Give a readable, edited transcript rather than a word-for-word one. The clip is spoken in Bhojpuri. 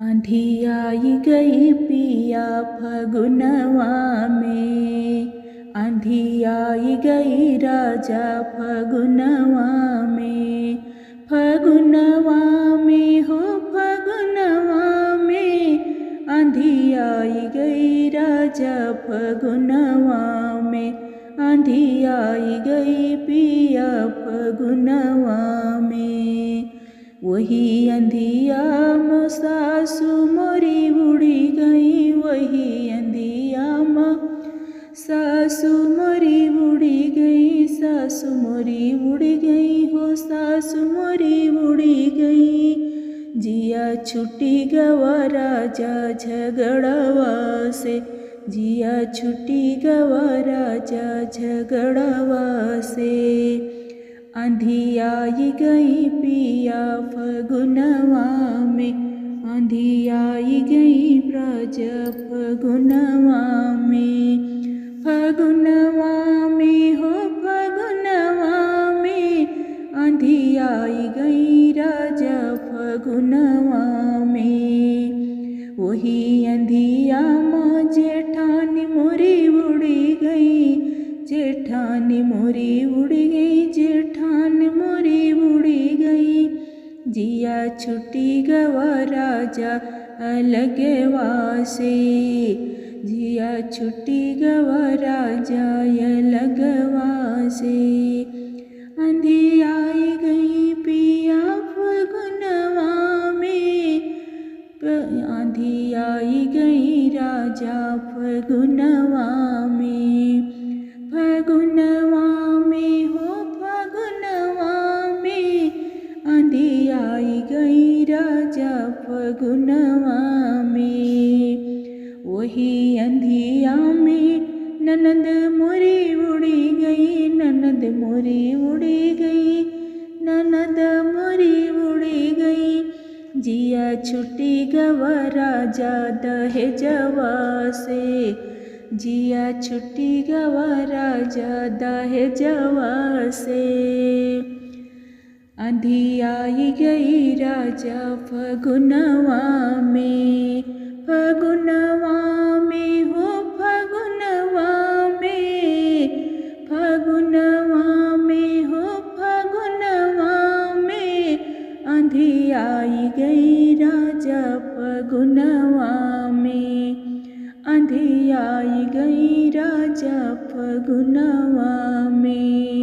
आंधी आई गई पिया फगुनवा में, आंधी आई गई राजा फगुनवा में। फगुनवा में हो फगुनवा में, आंधी आई गई राजा फगुनवा में। आंधी आई गई पिया फगुनवा में। वही अंधिया में सासु मोरी उड़ी गई, वही अंधिया में सासु मोरी उड़ी गई। सासु मोरी उड़ी गई हो, सासु मोरी उड़ी गई। जिया छुट्टी गवा राजा झगड़वा से, जिया छुट्टी गवा राजा झगड़वा से। आंधी आई गई पिया फगुनवा में, आंधी आई गई ब्रज फगुनवा में। फगुनवा में हो फगुनवा में, आंधी आई गई राजा फगुनवा में। वही अंधिया माँ जेठानी मोरी उड़ी गई, जेठानी मोरी उड़ी गई, जेठानी मोरी उड़ी गई। जिया छुट्टी गवा राजा अलगवा से, जिया छुट्टी गवा राजा अलगवा से। आंधी आई गई पिया फगुनवा में, आंधी आई गई राजा फगुनवा में। फगुनवा में हो फगुनवा में, आंधी आई गई राजा फगुनवा में। वही अंधिया में ननद मोरी उड़ी गई, ननद मोरी उड़ी गई, ननद मोरी उड़ी गई। जिया छुट्टी गवा राजा दहेजवा से, जिया छुट्टी गवा राजा दहेजवा से। आंधी आई गई राजा फगुनवा में, फगुनवा में हो फगुनवा में। फगुनवा में हो फगुनवा में, आंधी आई गई राजा फगुनवा में। आंधी आई गई राजा फगुनवा में।